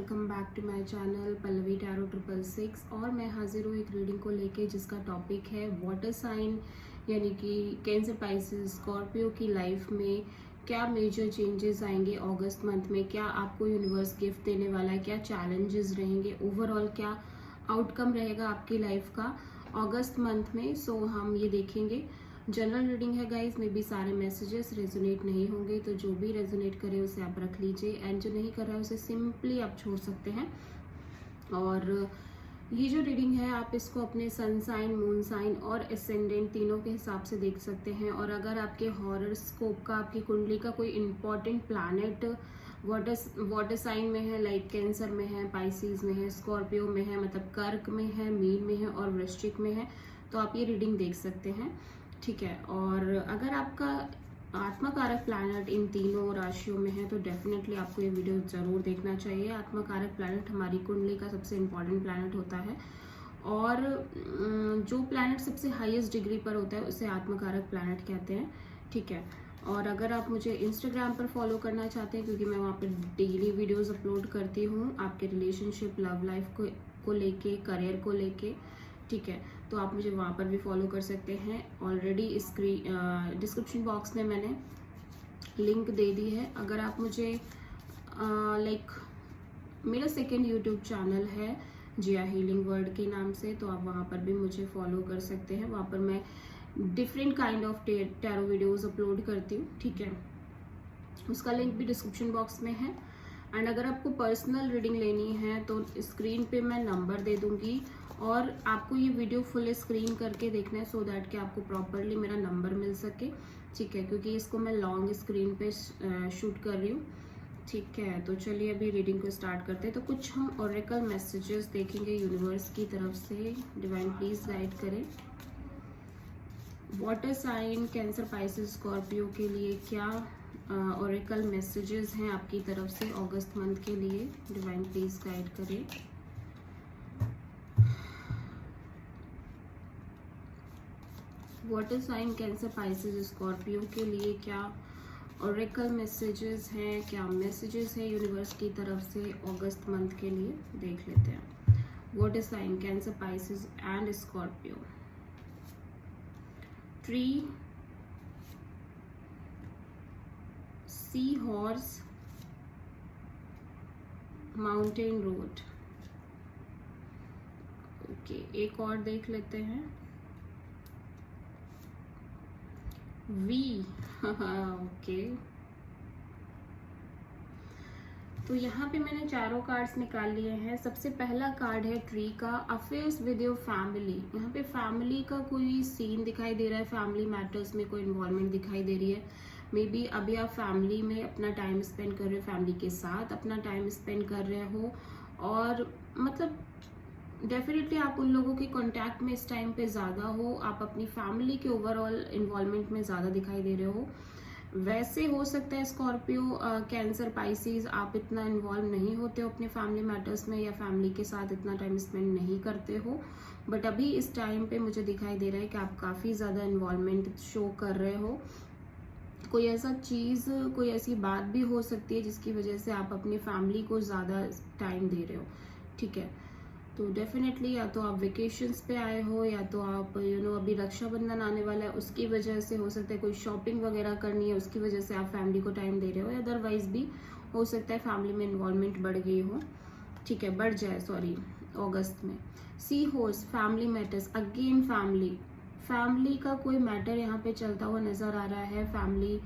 Welcome back to my channel Pallavi tarot 666। और मैं हाजिर हूँ एक रीडिंग को लेके जिसका टॉपिक है वाटर साइन यानी कि कैंसर, पाइसेस, स्कॉर्पियो की लाइफ में क्या मेजर चेंजेस आएंगे अगस्त मंथ में, क्या आपको यूनिवर्स गिफ्ट देने वाला है, क्या चैलेंजेस रहेंगे, ओवरऑल क्या आउटकम रहेगा आपकी लाइफ का अगस्त मंथ में। सो हम ये देखेंगे। जनरल रीडिंग है गाइस, में भी सारे मैसेजेस रेजोनेट नहीं होंगे, तो जो भी रेजोनेट करे उसे आप रख लीजिए एंड जो नहीं कर रहा है उसे सिंपली आप छोड़ सकते हैं। और ये जो रीडिंग है आप इसको अपने सन साइन, मून साइन और एसेंडेंट तीनों के हिसाब से देख सकते हैं। और अगर आपके हॉरोस्कोप का, आपकी कुंडली का कोई इंपॉर्टेंट प्लैनेट वाटर साइन में है, लाइक कैंसर में है, पाइसिस में है, स्कॉर्पियो में है, मतलब कर्क में है, मीन में है और वृश्चिक में है, तो आप ये रीडिंग देख सकते हैं। ठीक है। और अगर आपका आत्मकारक प्लैनेट इन तीनों राशियों में है तो डेफिनेटली आपको ये वीडियो ज़रूर देखना चाहिए। आत्मकारक प्लैनेट हमारी कुंडली का सबसे इम्पॉर्टेंट प्लैनेट होता है और जो प्लैनेट सबसे हाईएस्ट डिग्री पर होता है उसे आत्मकारक प्लैनेट कहते हैं। ठीक है। और अगर आप मुझे इंस्टाग्राम पर फॉलो करना चाहते हैं, क्योंकि मैं वहाँ पर डेली वीडियोस अपलोड करती हूँ आपके रिलेशनशिप, लव लाइफ को लेके, करियर को लेके, ठीक है, तो आप मुझे वहाँ पर भी फॉलो कर सकते हैं। ऑलरेडी डिस्क्रिप्शन बॉक्स में मैंने लिंक दे दी है। अगर आप मुझे मेरा सेकेंड यूट्यूब चैनल है जिया हीलिंग वर्ल्ड के नाम से, तो आप वहाँ पर भी मुझे फॉलो कर सकते हैं। वहाँ पर मैं different kind of tarot videos upload करती हूँ। ठीक है, उसका लिंक भी डिस्क्रिप्शन बॉक्स में है। एंड अगर आपको पर्सनल रीडिंग लेनी है तो स्क्रीन पे मैं नंबर दे दूंगी और आपको ये वीडियो फुल स्क्रीन करके देखना है सो दैट कि आपको प्रॉपरली मेरा नंबर मिल सके। ठीक है, क्योंकि इसको मैं लॉन्ग स्क्रीन पे शूट कर रही हूँ। ठीक है, तो चलिए अभी रीडिंग को स्टार्ट करते हैं। तो कुछ हम ओरेकल मैसेजेस देखेंगे यूनिवर्स की तरफ से। डिवाइन प्लीज गाइड करें। Water sign, Cancer, Pisces, Scorpio के लिए क्या ओरेकल मैसेजेस हैं आपकी तरफ से अगस्त मंथ के लिए। डिवाइन प्लीज गाइड करें। Water sign, Cancer, Pisces, Scorpio के लिए क्या ओरेकल मैसेजेस हैं, क्या मैसेजेस है यूनिवर्स की तरफ से अगस्त मंथ के लिए, देख लेते हैं। Water sign, Cancer, Pisces and Scorpio. Tree, sea horse, mountain road. Okay, एक और देख लेते हैं। वी ओके, तो यहाँ पे मैंने चारों कार्ड्स निकाल लिए हैं। सबसे पहला कार्ड है ट्री का, अफेयर्स विद योर फैमिली। यहाँ पे फैमिली का कोई सीन दिखाई दे रहा है, फैमिली मैटर्स में कोई इन्वॉल्वमेंट दिखाई दे रही है। मे बी अभी आप फैमिली में अपना टाइम स्पेंड कर रहे हो, फैमिली के साथ अपना टाइम स्पेंड कर रहे हो और मतलब डेफिनेटली आप उन लोगों के कांटेक्ट में इस टाइम पे ज़्यादा हो, आप अपनी फैमिली के ओवरऑल इन्वॉल्वमेंट में ज़्यादा दिखाई दे रहे हो। वैसे हो सकता है स्कॉर्पियो, कैंसर, पाइसिस आप इतना इन्वॉल्व नहीं होते हो अपने फैमिली मैटर्स में या फैमिली के साथ इतना टाइम स्पेंड नहीं करते हो, बट अभी इस टाइम पे मुझे दिखाई दे रहा है कि आप काफ़ी ज़्यादा इन्वॉल्वमेंट शो कर रहे हो। कोई ऐसा चीज़, कोई ऐसी बात भी हो सकती है जिसकी वजह से आप अपनी फैमिली को ज़्यादा टाइम दे रहे हो। ठीक है, तो डेफिनेटली या तो आप वेकेशंस पे आए हो या तो आप अभी रक्षाबंधन आने वाला है उसकी वजह से हो सकता है, कोई शॉपिंग वगैरह करनी है उसकी वजह से आप फैमिली को टाइम दे रहे हो, या अदरवाइज भी हो सकता है फैमिली में इन्वॉल्वमेंट बढ़ गई हो। ठीक है, बढ़ जाए, सॉरी, अगस्त में। Sea horse, family matters, again family का कोई मैटर यहाँ पे चलता हुआ नजर आ रहा है। फैमिली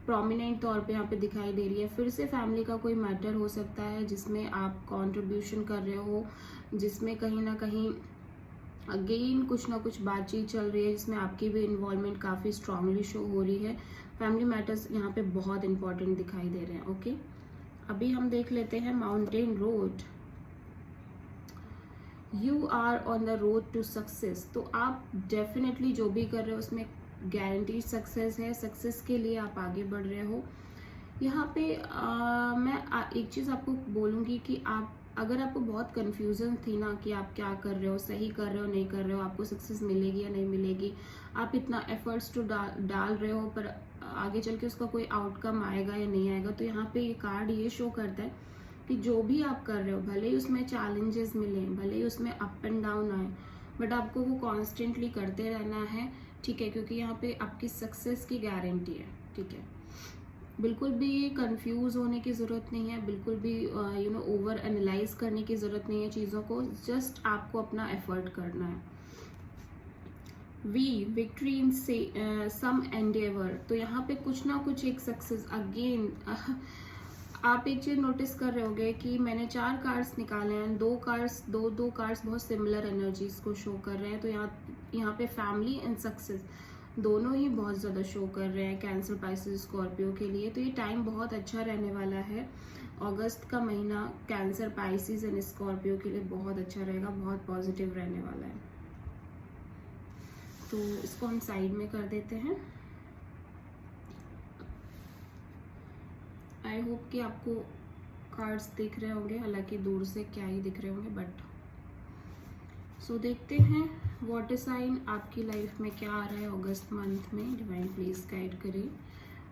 प्रोमिनेंट तौर पे यहाँ पे दिखाई दे रही है। फिर से फैमिली का कोई मैटर हो सकता है जिसमें आप कंट्रीब्यूशन कर रहे हो, जिसमें कहीं ना कहीं अगेन कुछ ना कुछ बातचीत चल रही है जिसमें आपकी भी इन्वॉल्वमेंट काफ़ी स्ट्रांगली शो हो रही है। फैमिली मैटर्स यहाँ पे बहुत इंपॉर्टेंट दिखाई दे रहे हैं। ओके, अभी हम देख लेते हैं mountain road. You are on the road to success, तो आप डेफिनेटली जो भी कर रहे हो उसमें गारंटीड सक्सेस है, सक्सेस के लिए आप आगे बढ़ रहे हो। यहाँ पे मैं एक चीज़ आपको बोलूँगी कि आप, अगर आपको बहुत कन्फ्यूज़न थी ना कि आप क्या कर रहे हो, सही कर रहे हो नहीं कर रहे हो, आपको सक्सेस मिलेगी या नहीं मिलेगी, आप इतना एफर्ट्स तो डाल रहे हो पर आगे चल के उसका कोई आउटकम आएगा या नहीं आएगा, तो यहाँ पे ये कार्ड ये शो करता है कि जो भी आप कर रहे हो, भले ही उसमें चैलेंजेस मिले, भले ही उसमें अप एंड डाउन आए, बट आपको वो कॉन्स्टेंटली करते रहना है, ठीक है, क्योंकि यहाँ पे आपकी सक्सेस की गारंटी है, ठीक है। बिल्कुल भी कंफ्यूज होने की ज़रूरत नहीं है, बिल्कुल भी ओवर एनालाइज करने की ज़रूरत नहीं है चीज़ों को, जस्ट आपको अपना एफर्ट करना है। विक्ट्री इन सम एंडेवर, तो यहाँ पे कुछ ना कुछ एक सक्सेस अगेन। आप एक चीज नोटिस कर रहे होगे कि मैंने 4 कार्ड्स निकाले हैं, दो कार्ड्स बहुत सिमिलर एनर्जीज को शो कर रहे हैं। तो यहाँ पे फैमिली एंड सक्सेस दोनों ही बहुत ज़्यादा शो कर रहे हैं कैंसर, पाइसेस, स्कॉर्पियो के लिए। तो ये टाइम बहुत अच्छा रहने वाला है। अगस्त का महीना कैंसर, पाइसेस एंड स्कॉर्पियो के लिए बहुत अच्छा रहेगा, बहुत पॉजिटिव रहने वाला है। तो इसको हम साइड में कर देते हैं। आई होप कि आपको कार्ड्स दिख रहे होंगे, हालांकि दूर से क्या ही दिख रहे होंगे, बट सो देखते हैं वाटर साइन आपकी लाइफ में क्या आ रहा है अगस्त मंथ में। डिवाइन प्लीज गाइड करें।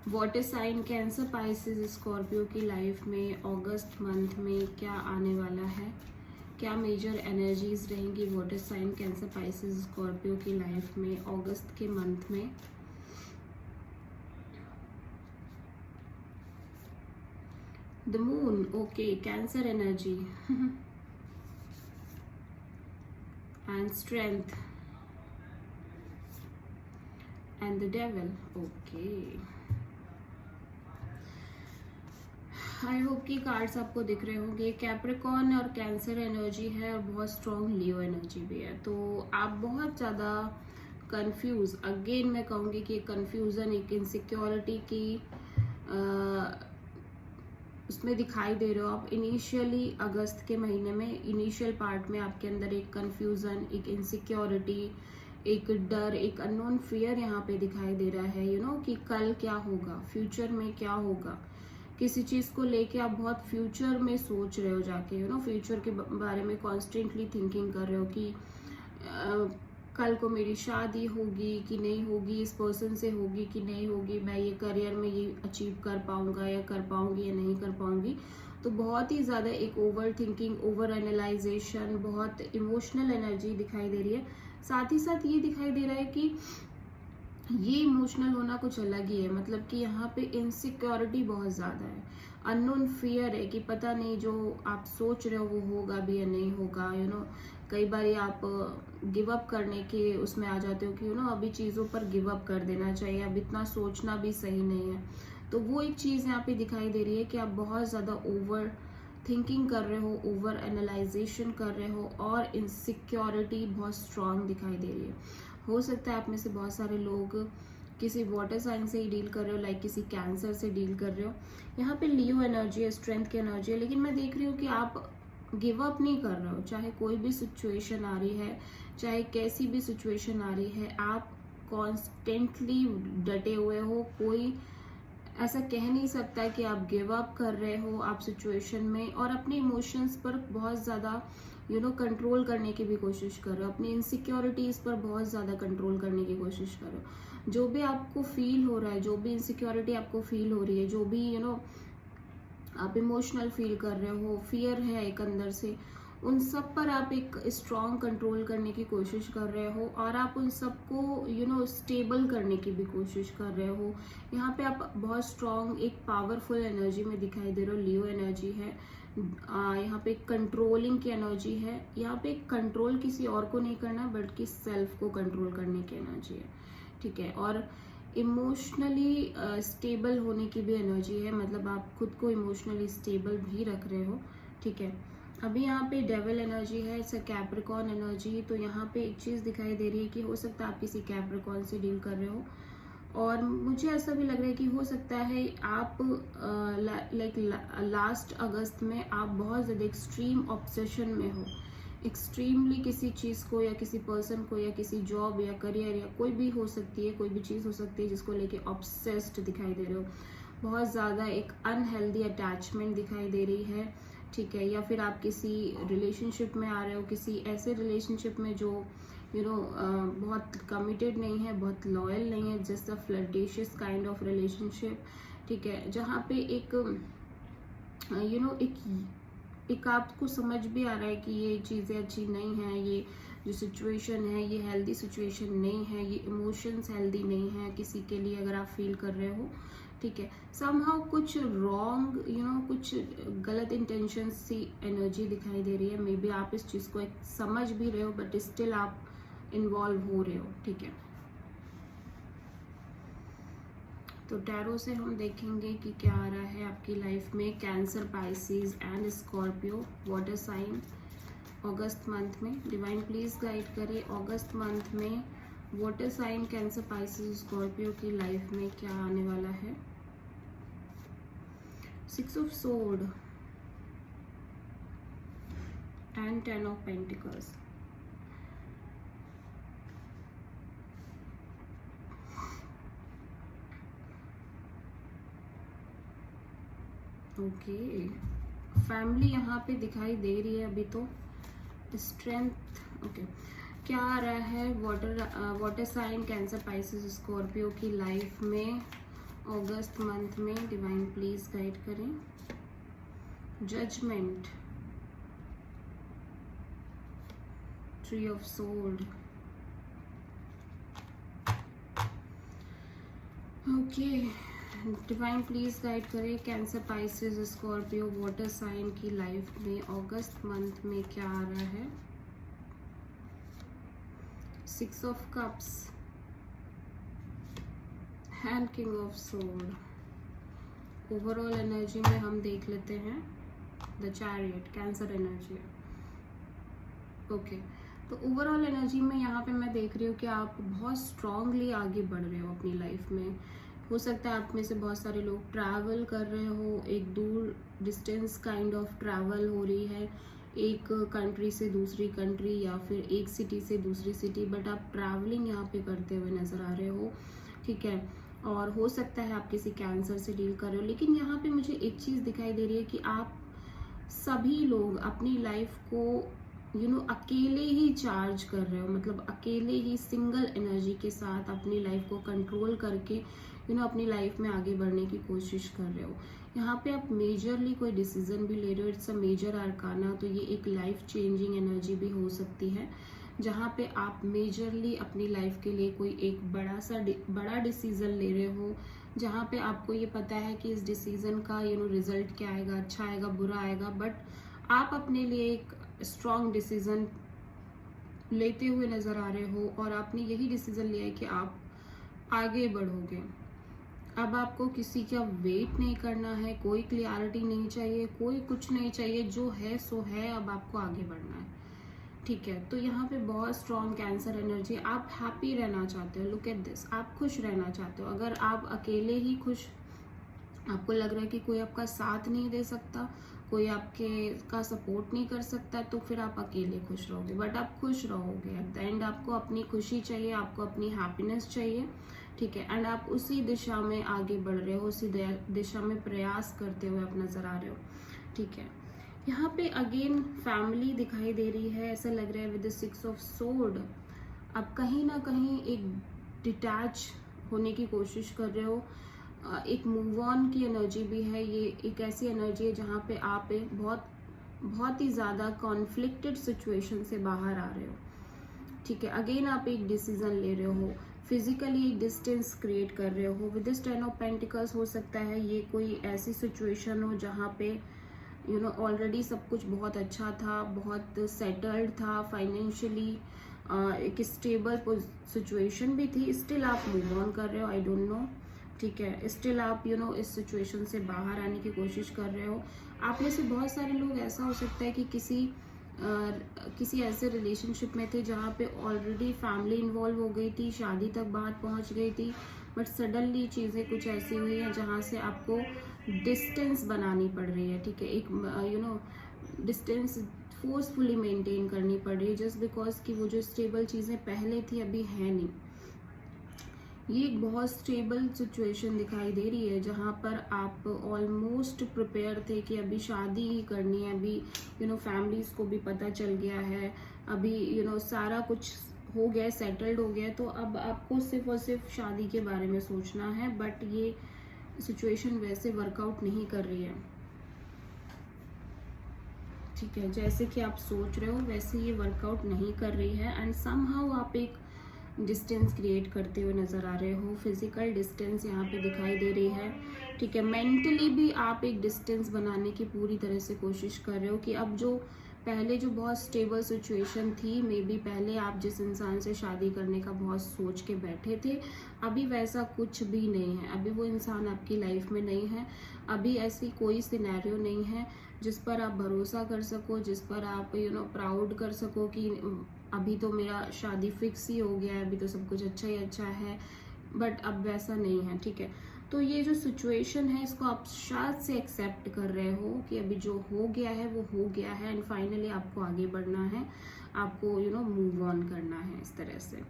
Water sign Cancer, Pisces, Scorpio की लाइफ में अगस्त मंथ में क्या आने वाला है, क्या मेजर एनर्जीज रहेंगी water sign, Cancer, Pisces, Scorpio की लाइफ में अगस्त के मंथ में। The moon, okay, Cancer energy and strength and the devil, okay. I hope कि कार्ड्स आपको दिख रहे होंगे। कैप्रिकॉर्न और कैंसर एनर्जी है और बहुत स्ट्रॉन्ग लियो एनर्जी भी है। तो आप बहुत ज़्यादा कंफ्यूज, अगेन मैं कहूँगी कि कंफ्यूजन, एक इनसिक्योरिटी की उसमें दिखाई दे रहे हो आप। इनिशियली अगस्त के महीने में इनिशियल पार्ट में आपके अंदर एक कंफ्यूजन, एक इनसिक्योरिटी, एक डर, एक अननोन फियर यहाँ पे दिखाई दे रहा है। कि कल क्या होगा, फ्यूचर में क्या होगा, किसी चीज़ को लेके आप बहुत फ्यूचर में सोच रहे हो जाके, फ्यूचर के बारे में कॉन्स्टेंटली थिंकिंग कर रहे हो कि कल को मेरी शादी होगी कि नहीं होगी, इस पर्सन से होगी कि नहीं होगी, मैं ये करियर में ये अचीव कर पाऊंगा या कर पाऊंगी या नहीं कर पाऊंगी। तो बहुत ही ज़्यादा एक ओवर थिंकिंग, ओवर एनालाइजेशन, बहुत इमोशनल एनर्जी दिखाई दे रही है। साथ ही साथ ये दिखाई दे रहा है कि ये इमोशनल होना कुछ अलग ही है, मतलब कि यहाँ पे इनसिक्योरिटी बहुत ज़्यादा है, अननोन फियर है कि पता नहीं जो आप सोच रहे हो वो होगा भी या नहीं होगा। कई बार आप गिव अप करने के उसमें आ जाते हो कि अभी चीज़ों पर गिव अप कर देना चाहिए, अब इतना सोचना भी सही नहीं है। तो वो एक चीज़ यहाँ पे दिखाई दे रही है कि आप बहुत ज़्यादा ओवर थिंकिंग कर रहे हो, ओवर एनालाइजेशन कर रहे हो, और इनसिक्योरिटी बहुत स्ट्रांग दिखाई दे रही है। हो सकता है आप में से बहुत सारे लोग किसी वाटर साइन से ही डील कर रहे हो, लाइक किसी कैंसर से डील कर रहे हो। यहाँ पे लियो एनर्जी है, स्ट्रेंथ की एनर्जी है, लेकिन मैं देख रही हूँ कि आप गिव अप नहीं कर रहे हो। चाहे कोई भी सिचुएशन आ रही है, चाहे कैसी भी सिचुएशन आ रही है, आप कॉन्स्टेंटली डटे हुए हो। कोई ऐसा कह नहीं सकता कि आप गिव अप कर रहे हो आप सिचुएशन में, और अपने इमोशंस पर बहुत ज़्यादा कंट्रोल करने की भी कोशिश कर रहे हो, अपनी इनसिक्योरिटीज़ पर बहुत ज़्यादा कंट्रोल करने की कोशिश कर रहे हो। जो भी आपको फील हो रहा है, जो भी इनसिक्योरिटी आपको फील हो रही है, जो भी आप इमोशनल फील कर रहे हो, फियर है एक अंदर से, उन सब पर आप एक स्ट्रॉन्ग कंट्रोल करने की कोशिश कर रहे हो, और आप उन सबको स्टेबल करने की भी कोशिश कर रहे हो। यहाँ पे आप बहुत स्ट्रॉन्ग, एक पावरफुल एनर्जी में दिखाई दे रहे हो। लियो एनर्जी है, यहाँ पे कंट्रोलिंग की एनर्जी है। यहाँ पे कंट्रोल किसी और को नहीं करना, बल्कि सेल्फ को कंट्रोल करने की एनर्जी है, ठीक है। और इमोशनली स्टेबल होने की भी एनर्जी है, मतलब आप खुद को इमोशनली स्टेबल भी रख रहे हो, ठीक है। अभी यहाँ पे डेविल एनर्जी है, इट्स अ कैप्रिकॉर्न एनर्जी। तो यहाँ पे एक चीज़ दिखाई दे रही है कि हो सकता है आप किसी कैप्रिकॉर्न से डील कर रहे हो, और मुझे ऐसा भी लग रहा है कि हो सकता है आप लाइक लास्ट अगस्त में आप बहुत ज़्यादा एक्सट्रीम ऑब्सेशन में हो, एक्सट्रीमली किसी चीज़ को या किसी पर्सन को या किसी जॉब या करियर या कोई भी हो सकती है, कोई भी चीज़ हो सकती है जिसको लेके ऑब्सेस्ड दिखाई दे रहे हो। बहुत ज़्यादा एक अनहेल्दी अटैचमेंट दिखाई दे रही है, ठीक है। या फिर आप किसी रिलेशनशिप में आ रहे हो, किसी ऐसे रिलेशनशिप में जो बहुत कमिटेड नहीं है, बहुत लॉयल नहीं है, just a flirtatious kind of relationship, ठीक है। जहाँ पे एक एक एक आपको समझ भी आ रहा है कि ये चीज़ें अच्छी नहीं हैं, ये जो सिचुएशन है ये हेल्दी सिचुएशन नहीं है, ये इमोशंस हेल्दी नहीं है किसी के लिए अगर आप फील कर रहे हो, ठीक है। समहाउ कुछ रॉन्ग कुछ गलत इंटेंशन सी एनर्जी दिखाई दे रही है। मे बी आप इस चीज़ को एक समझ भी रहे हो बट स्टिल आप इन्वॉल्व हो रहे हो, ठीक है। तो टैरो से हम देखेंगे कि क्या आ रहा है आपकी लाइफ में। Cancer, Pisces and Scorpio water sign अगस्त मंथ में। डिवाइन प्लीज गाइड करें अगस्त मंथ में water sign, Cancer, Pisces, Scorpio की लाइफ में क्या आने वाला है। 6 of sword and 10 of pentacles. Okay, family यहाँ पे दिखाई दे रही है अभी तो। Strength, okay. क्या आ रहा है water sign, Cancer, Pisces, Scorpio की लाइफ में अगस्त मंथ में। डिवाइन प्लीज गाइड करें। Judgement, tree of sold, okay. Divine please guide करें cancer, Pisces, Scorpio water sign की लाइफ में अगस्त मंथ में क्या आ रहा है। 6 of cups and king of sword. Overall energy में हम देख लेते हैं the chariot, cancer energy, okay. तो ओवरऑल एनर्जी में यहाँ पे मैं देख रही हूँ कि आप बहुत स्ट्रांगली आगे बढ़ रहे हो अपनी लाइफ में। हो सकता है आप में से बहुत सारे लोग ट्रैवल कर रहे हो, एक दूर डिस्टेंस काइंड ऑफ ट्रैवल हो रही है, एक कंट्री से दूसरी कंट्री या फिर एक सिटी से दूसरी सिटी, बट आप ट्रैवलिंग यहाँ पे करते हुए नज़र आ रहे हो, ठीक है। और हो सकता है आप किसी कैंसर से डील कर रहे हो, लेकिन यहाँ पे मुझे एक चीज़ दिखाई दे रही है कि आप सभी लोग अपनी लाइफ को अकेले ही चार्ज कर रहे हो, मतलब अकेले ही सिंगल एनर्जी के साथ अपनी लाइफ को कंट्रोल करके अपनी लाइफ में आगे बढ़ने की कोशिश कर रहे हो। यहाँ पे आप मेजरली कोई डिसीजन भी ले रहे हो, इट्स अ मेजर आर्काना, तो ये एक लाइफ चेंजिंग एनर्जी भी हो सकती है, जहाँ पे आप मेजरली अपनी लाइफ के लिए कोई एक बड़ा डिसीजन ले रहे हो, जहाँ पे आपको ये पता है कि इस डिसीजन का रिजल्ट क्या आएगा, अच्छा आएगा, बुरा आएगा, बट आप अपने लिए एक स्ट्रॉन्ग डिसीजन लेते हुए नज़र आ रहे हो और आपने यही डिसीजन लिया है कि आप आगे बढ़ोगे। अब आपको किसी का वेट नहीं करना है, कोई क्लियरिटी नहीं चाहिए, कोई कुछ नहीं चाहिए, जो है सो है, अब आपको आगे बढ़ना है, ठीक है। तो यहाँ पे बहुत स्ट्रॉन्ग कैंसर एनर्जी, आप हैप्पी रहना चाहते हो, लुक एट दिस, आप खुश रहना चाहते हो। अगर आप अकेले ही खुश, आपको लग रहा है कि कोई आपका साथ नहीं दे सकता, कोई आपके का सपोर्ट नहीं कर सकता, तो फिर आप अकेले खुश रहोगे, बट आप खुश रहोगे एट द एंड। आपको अपनी खुशी चाहिए, आपको अपनी हैप्पीनेस चाहिए, ठीक है। एंड आप उसी दिशा में आगे बढ़ रहे हो, उसी दिशा में प्रयास करते हुए आप नजर आ रहे हो, ठीक है। यहाँ पे अगेन फैमिली दिखाई दे रही है, ऐसा लग रहा है विद द 6 ऑफ सोर्ड आप कहीं ना कहीं एक डिटैच होने की कोशिश कर रहे हो, एक मूव ऑन की एनर्जी भी है। ये एक ऐसी एनर्जी है जहाँ पे आप एक बहुत ही ज़्यादा कॉन्फ्लिक्टेड सिचुएशन से बाहर आ रहे हो, ठीक है। अगेन आप एक डिसीजन ले रहे हो, फिजिकली एक डिस्टेंस क्रिएट कर रहे हो विद दिस 10 ऑफ पेंटिकल्स। हो सकता है ये कोई ऐसी सिचुएशन हो जहाँ पे ऑलरेडी सब कुछ बहुत अच्छा था, बहुत सेटल्ड था फाइनेंशियली, एक स्टेबल सिचुएशन भी थी, स्टिल आप मूव ऑन कर रहे हो, आई डोंट नो, ठीक है। स्टिल आप इस सिचुएशन से बाहर आने की कोशिश कर रहे हो। आप में से बहुत सारे लोग, ऐसा हो सकता है कि किसी ऐसे रिलेशनशिप में थे जहाँ पे ऑलरेडी फैमिली इन्वॉल्व हो गई थी, शादी तक बात पहुँच गई थी, बट सडनली चीज़ें कुछ ऐसी हुई हैं जहाँ से आपको डिस्टेंस बनानी पड़ रही है, ठीक है। एक डिस्टेंस फोर्सफुली मेंटेन करनी पड़ रही है, जस्ट बिकॉज कि वो जो स्टेबल चीज़ें पहले थी अभी है नहीं। ये एक बहुत स्टेबल सिचुएशन दिखाई दे रही है जहाँ पर आप ऑलमोस्ट प्रिपेयर थे कि अभी शादी ही करनी है, अभी फैमिलीज को भी पता चल गया है, अभी सारा कुछ हो गया, सेटल्ड हो गया, तो अब आपको सिर्फ और सिर्फ शादी के बारे में सोचना है, बट ये सिचुएशन वैसे वर्कआउट नहीं कर रही है। ठीक है, जैसे कि आप सोच रहे हो वैसे ये वर्कआउट नहीं कर रही है एंड समहाउ आप एक डिस्टेंस क्रिएट करते हुए नज़र आ रहे हो। फिजिकल डिस्टेंस यहाँ पे दिखाई दे रही है। ठीक है, मेंटली भी आप एक डिस्टेंस बनाने की पूरी तरह से कोशिश कर रहे हो कि अब जो पहले जो बहुत स्टेबल सिचुएशन थी, मे बी पहले आप जिस इंसान से शादी करने का बहुत सोच के बैठे थे, अभी वैसा कुछ भी नहीं है। अभी वो इंसान आपकी लाइफ में नहीं है। अभी ऐसी कोई सिनेरियो नहीं है जिस पर आप भरोसा कर सको, जिस पर आप प्राउड कर सको कि अभी तो मेरा शादी फिक्स ही हो गया है, अभी तो सब कुछ अच्छा ही अच्छा है। बट अब वैसा नहीं है। ठीक है, तो ये जो सिचुएशन है इसको आप शायद से एक्सेप्ट कर रहे हो कि अभी जो हो गया है वो हो गया है एंड फाइनली आपको आगे बढ़ना है, आपको मूव ऑन करना है इस तरह से।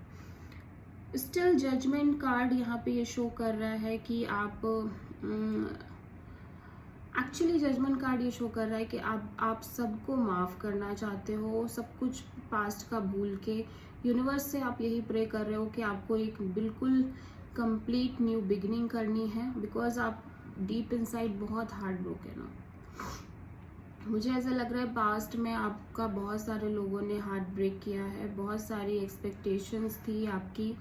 स्टिल जजमेंट कार्ड यहाँ पे ये शो कर रहा है कि आप एक्चुअली जजमेंट कार्ड ये शो कर रहा है कि आप सबको माफ़ करना चाहते हो, सब कुछ पास्ट का भूल के। यूनिवर्स से आप यही प्रे कर रहे हो कि आपको एक बिल्कुल कंप्लीट न्यू बिगिनिंग करनी है, बिकॉज आप डीप इनसाइड बहुत हार्ट ब्रोकन हो। मुझे ऐसा लग रहा है पास्ट में आपका बहुत सारे लोगों ने हार्ट ब्रेक किया है, बहुत सारी एक्सपेक्टेशंस थी आपकी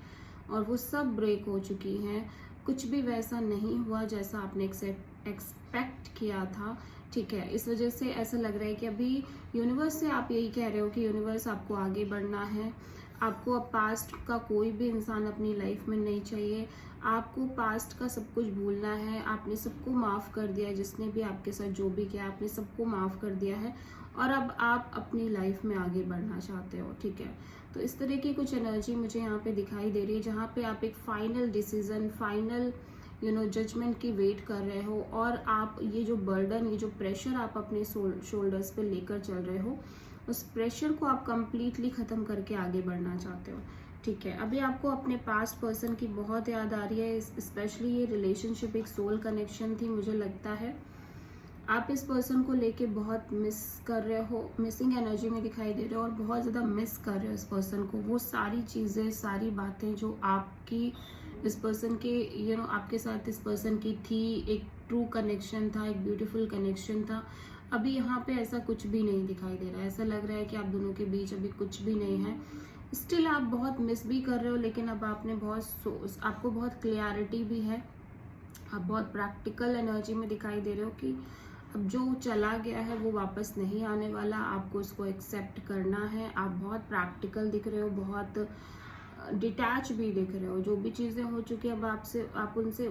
और वो सब ब्रेक हो चुकी हैं। कुछ भी वैसा नहीं हुआ जैसा आपने एक्सपेक्ट किया था। ठीक है, इस वजह से ऐसा लग रहा है कि अभी यूनिवर्स से आप यही कह रहे हो कि यूनिवर्स आपको आगे बढ़ना है। आपको अब पास्ट का कोई भी इंसान अपनी लाइफ में नहीं चाहिए। आपको पास्ट का सब कुछ भूलना है। आपने सबको माफ़ कर दिया है, जिसने भी आपके साथ जो भी किया आपने सबको माफ़ कर दिया है और अब आप अपनी लाइफ में आगे बढ़ना चाहते हो। ठीक है, तो इस तरह की कुछ एनर्जी मुझे यहाँ पे दिखाई दे रही है, जहाँ पे आप एक फाइनल डिसीजन, फाइनल जजमेंट की वेट कर रहे हो और आप ये जो बर्डन, ये जो प्रेशर आप अपने शोल्डर्स पे लेकर चल रहे हो, उस प्रेशर को आप कंप्लीटली ख़त्म करके आगे बढ़ना चाहते हो। ठीक है, अभी आपको अपने पास्ट पर्सन की बहुत याद आ रही है, स्पेशली ये रिलेशनशिप एक सोल कनेक्शन थी। मुझे लगता है आप इस पर्सन को लेके बहुत मिस कर रहे हो, मिसिंग एनर्जी में दिखाई दे रहे हो और बहुत ज़्यादा मिस कर रहे हो इस पर्सन को। वो सारी चीज़ें, सारी बातें जो आपकी इस पर्सन के आपके साथ इस पर्सन की थी, एक ट्रू कनेक्शन था, एक ब्यूटीफुल कनेक्शन था, अभी यहाँ पे ऐसा कुछ भी नहीं दिखाई दे रहा है। ऐसा लग रहा है कि आप दोनों के बीच अभी कुछ भी नहीं है। स्टिल आप बहुत मिस भी कर रहे हो, लेकिन अब आपने आपको बहुत क्लियरिटी भी है। आप बहुत प्रैक्टिकल एनर्जी में दिखाई दे रहे हो कि अब जो चला गया है वो वापस नहीं आने वाला, आपको उसको एक्सेप्ट करना है। आप बहुत प्रैक्टिकल दिख रहे हो, बहुत डिटैच भी दिख रहे हो। जो भी चीज़ें हो चुकी है अब आप उनसे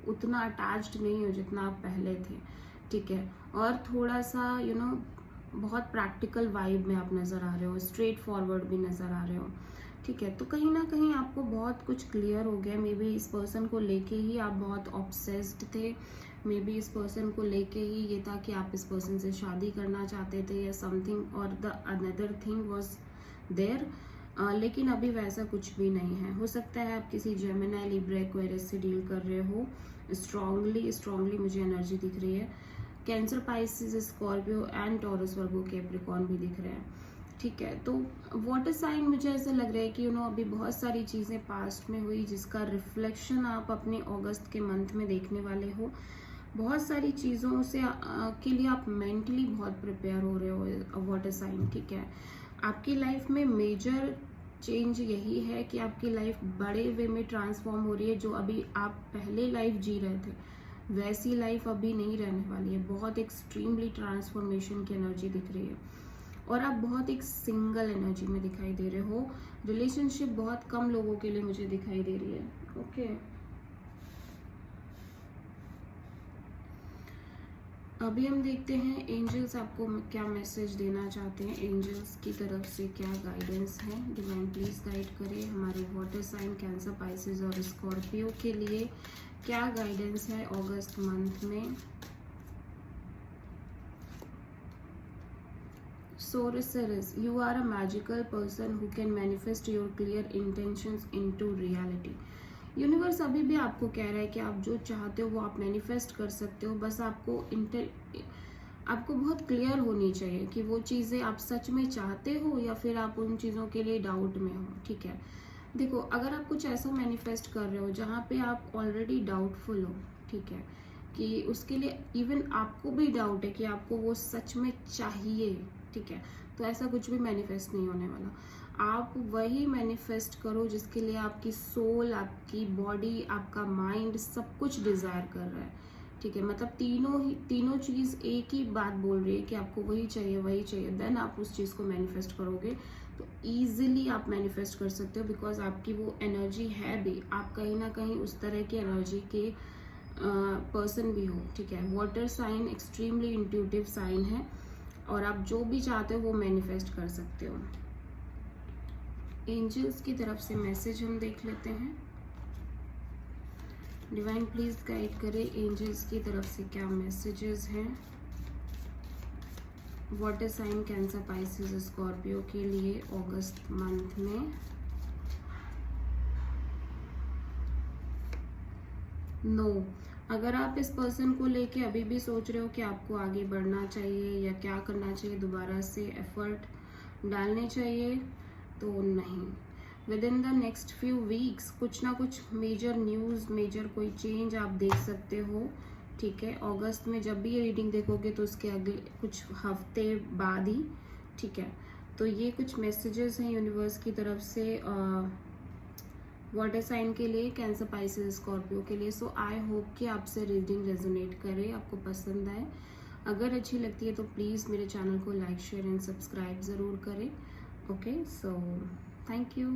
उतना अटैच्ड नहीं हो जितना आप पहले थे। ठीक है, और थोड़ा सा बहुत प्रैक्टिकल वाइब में आप नज़र आ रहे हो, स्ट्रेट फॉरवर्ड भी नज़र आ रहे हो। ठीक है, तो कहीं ना कहीं आपको बहुत कुछ क्लियर हो गया। मे बी इस पर्सन को लेके ही आप बहुत ऑब्सेस्ड थे, मे बी इस पर्सन को लेके ही ये था कि आप इस पर्सन से शादी करना चाहते थे या समथिंग और the another thing was there. लेकिन अभी वैसा कुछ भी नहीं है। हो सकता है आप किसी जेमिनी, लिब्रा, एक्वेरियस से डील कर रहे हो। स्ट्रांगली मुझे एनर्जी दिख रही है। Cancer, Pisces, Scorpio and taurus, Virgo, Capricorn भी दिख रहे हैं। ठीक है, तो वाटर साइन मुझे ऐसा लग रहा है कि अभी बहुत सारी चीज़ें पास्ट में हुई जिसका रिफ्लेक्शन आप अपने अगस्त के मंथ में देखने वाले हो। बहुत सारी चीज़ों से के लिए आप मेंटली बहुत प्रिपेयर हो रहे हो वाटर साइन। ठीक है, आपकी लाइफ में मेजर चेंज यही है कि आपकी लाइफ बड़े वे में ट्रांसफॉर्म हो रही है। जो अभी आप पहले लाइफ जी रहे थे वैसी लाइफ अभी नहीं रहने वाली है। बहुत एक्सट्रीमली ट्रांसफॉर्मेशन की एनर्जी दिख रही है और आप बहुत एक सिंगल एनर्जी में दिखाई दे रहे हो। रिलेशनशिप बहुत कम लोगों के लिए मुझे दिखाई दे रही है। ओके, अभी हम देखते हैं एंजल्स आपको क्या मैसेज देना चाहते हैं। एंजल्स की तरफ से क्या गाइडेंस है, डिवाइन प्लीज गाइड करें हमारे वाटर साइन, कैंसर, पाइसिस और स्कॉर्पियो के लिए क्या गाइडेंस है अगस्त मंथ में। Sorceress, you are a magical person who can manifest your clear intentions into reality. Universe अभी भी आपको कह रहा है कि आप जो चाहते हो वो आप मैनिफेस्ट कर सकते हो। बस आपको बहुत क्लियर होनी चाहिए कि वो चीज़ें आप सच में चाहते हो या फिर आप उन चीज़ों के लिए डाउट में हो। ठीक है, देखो, अगर आप कुछ ऐसा मैनिफेस्ट कर रहे हो जहाँ पे आप ऑलरेडी डाउटफुल हो, ठीक है, कि उसके लिए इवन आपको भी डाउट है कि आपको वो सच में चाहिए, ठीक है। तो ऐसा कुछ भी मैनिफेस्ट नहीं होने वाला। आप वही मैनिफेस्ट करो जिसके लिए आपकी सोल, आपकी बॉडी, आपका माइंड सब कुछ डिज़ायर कर रहा है, ठीक है। मतलब तीनों चीज़ एक ही बात बोल रही है कि आपको वही चाहिए, देन आप उस चीज़ को मैनिफेस्ट करोगे तो ईजिली आप मैनिफेस्ट कर सकते हो, बिकॉज आपकी वो एनर्जी है भी, आप कहीं ना कहीं उस तरह की एनर्जी के पर्सन भी हो, ठीक है। Water sign extremely intuitive sign है और आप जो भी चाहते हो वो मैनिफेस्ट कर सकते हो। एंजल्स की तरफ से मैसेज हम देख लेते हैं। डिवाइन प्लीज गाइड करें एंजल्स की तरफ से क्या मैसेजेस हैं water sign Cancer Pisces Scorpio के लिए अगस्त मंथ में। नो अगर आप इस पर्सन को लेके अभी भी सोच रहे हो कि आपको आगे बढ़ना चाहिए या क्या करना चाहिए, दोबारा से एफर्ट डालने चाहिए, तो नहीं। With in the next few weeks कुछ ना कुछ मेजर न्यूज़, मेजर कोई चेंज आप देख सकते हो, ठीक है। अगस्त में जब भी ये रीडिंग देखोगे तो उसके अगले कुछ हफ्ते बाद ही, ठीक है। तो ये कुछ मैसेजेस हैं यूनिवर्स की तरफ से वाटर साइन के लिए, कैंसर पाइसेस स्कॉर्पियो के लिए। सो आई होप कि आपसे रीडिंग रेजोनेट करे, आपको पसंद आए। अगर अच्छी लगती है तो प्लीज़ मेरे चैनल को लाइक, शेयर एंड सब्सक्राइब ज़रूर करें। Okay, so thank you.